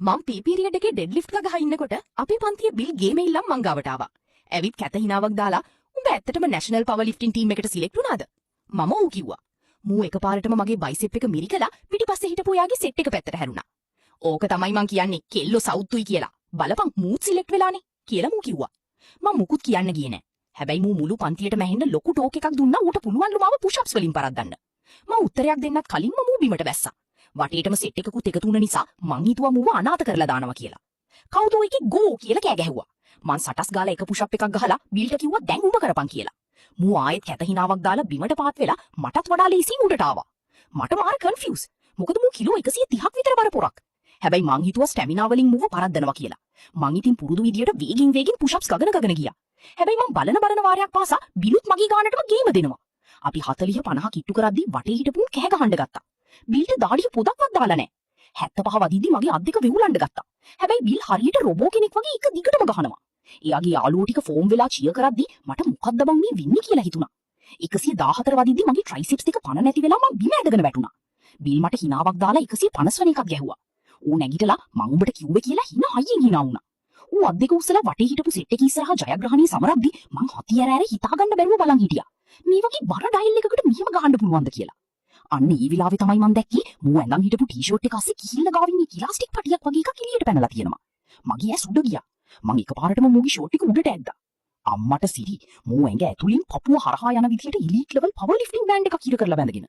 මම P period එකේ dead lift එක ගහ ඉන්නකොට අපේ පන්තියේ බිල් ගේම ඉල්ලම් මං ගාවට ආවා. ඇවිත් කැත හිනාවක් දාලා උඹ ඇත්තටම නැෂනල් පවර් ලිෆ්ටින් ටීම් එකට සිලෙක්ට් වුණාද? මම ඌ කිව්වා. මූ එකපාරටම මගේ බයිසෙප් එක මිරිකලා පිටිපස්සේ හිටපු යාගේ සෙට් එක පැත්තට හැරුණා. ඕක තමයි මං කියන්නේ කෙල්ලෝ සවුත්තුයි කියලා. බලපන් මූත් සිලෙක්ට් වෙලානේ කියලා මූ කිව්වා. මම මුකුත් කියන්න ගියේ නෑ. හැබැයි මූ මුළු පන්තියටම ඇහෙන්න ලොකු ටෝක් එකක් දුන්නා ඌට පුළුවන්ලු මාව පුෂ් අප්ස් වලින් පරද්දන්න. මම උත්තරයක් දෙන්නත් කලින්ම මූ බිමට බැස්සා. වටේටම සෙට් එකකුත් එකතු වුණ නිසා මං හිතුවා මූව අනාථ කරලා දානවා කියලා. කවුද ඔය එකේ ගෝ කියලා කෑ ගැහුවා. මං සටස් ගාලා එක පුෂ් අප් එකක් ගහලා බිල්ට කිව්වා දැන් උඹ කරපන් කියලා. මූ ආයෙත් කැත හිනාවක් දාලා බිමට පාත් වෙලා මටත් වඩා ලේසියෙන් උඩට ආවා. මට මාර කන්ෆියුස්. මොකද මූ කිලෝ 130ක් විතර බර පොරක්. හැබැයි මං හිතුවා ස්ටැමිනා වලින් මූව පරද්දනවා කියලා. මං ඉතින් පුරුදු විදියට වේගින් පුෂ් අප්ස් ගගන ගියා. හැබැයි මං බලන වාරයක් පාසා බිලුත් මගේ ගානටම ගේම දෙනවා. අපි 40 50 කිට්ටු කරද්දි වටේ හිටපුන් කෑ ගහන්න ගත්තා. බිල්ට දාඩිය පොදක්වත් දාලා නැහැ. 75 වදිද්දි මගේ අත් දෙක වෙවුලන්න ගත්තා. හැබැයි බිල් හරියට රොබෝ කෙනෙක් වගේ එක දිගටම ගහනවා. එයාගේ යාළුවෝ ටික ෆෝම් වෙලා චියර් කරද්දි මට මොකද්ද බං මේ වෙන්නේ කියලා හිතුණා. 114 වදිද්දි මගේ ට්‍රයිසෙප්ස් දෙක පණ නැති වෙලා මං බිම ඇදගෙන වැටුණා. බිල් මට හිනාවක් දාලා 150 වෙන එකක් ගැහුවා. ඌ නැගිටලා මං උඹට කිව්වේ කියලා හයියෙන් hina වුණා. ඌ අත් දෙක උස්සලා වටේ හිටපු සෙට් එක ඉස්සරහා ජයග්‍රහණී සමරද්දි මං හතියර ඇර හිතා ගන්න බැරුව බලන් හිටියා. මේ වගේ බර ඩයල් එකකට මෙහෙම ගහන්න පුළුවන්ද කියලා. අන්න ඒ විලාවේ තමයි මං දැක්කේ මූ ඇඳන් හිටපු ටී-ෂර්ට් එක අස්සේ කිහිල්ල ගාවින් මේ ඉලාස්ටික් පටියක් වගේ එකක් එළියට පැනලා තියෙනවා. මගේ ඇස් උඩ ගියා. මං එකපාරටම මූගේ ෂෝට් එක උඩට ඇද්දා. අම්මට සිරි මූ ඇඟ ඇතුලින් පපුව හරහා යන විදියට ඉලීට් ලෙවල් පවර් ලිෆ්ටින් බෑන්ඩ් එකක් ඉර කරලා බැඳගෙන.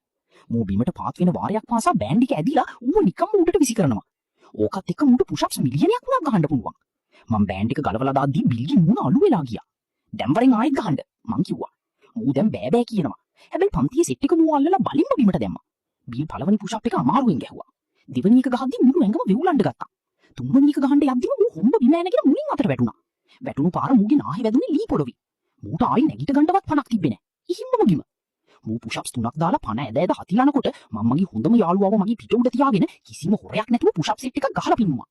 මූ බිමට පාත් වෙන වාරයක් පාසා බෑන්ඩ් එක ඇදිලා ඌව නිකම්ම උඩට විසි කරනවා. ඕකත් එක්ක මූට පුෂ් අප්ස් මිලියනයක් වුණා ගහන්න පුළුවන්. මං බෑන්ඩ් එක ගලවලා දාද්දි බිල්ගේ මූණ අලු වෙලා ගියා. දැන් වරෙන් ආයෙත් ගහන්න මං කිව්වා. මූ දැන් බෑ කියනවා. හැබැයි පන්තියේ සෙට් එක මූ අල්ලලා බලින්ම බිමට දැම්මා. බිල් පළවෙනි පුෂ් අප් එක අමාරුවෙන් ගැහුවා. දෙවෙනි එක ගහද්දි මුළු ඇඟම වෙවුලන්න ගත්තා. තුන්වෙනි එක ගහන්න යද්දිම මූ හොම්බ බිම ඇනගෙන මුලින් අතට වැටුණා. වැටුණු පාර මූගේ නාහේ වැදුනේ ලී පොළොවේ. මූට ආයි නැගිට ගන්නවත් පණක් තිබ්බේ නැහැ. ඉහිම්මම බිම. මූ පුෂ් අප්ස් 3ක් දාලා පණ ඇද හතිලනකොට මම මගේ හොඳම යාළුවාව මගේ පිට උඩ තියාගෙන කිසිම හොරයක් නැතුව පුෂ් අප් සෙට් එකක් ගහලා පින්නුවා.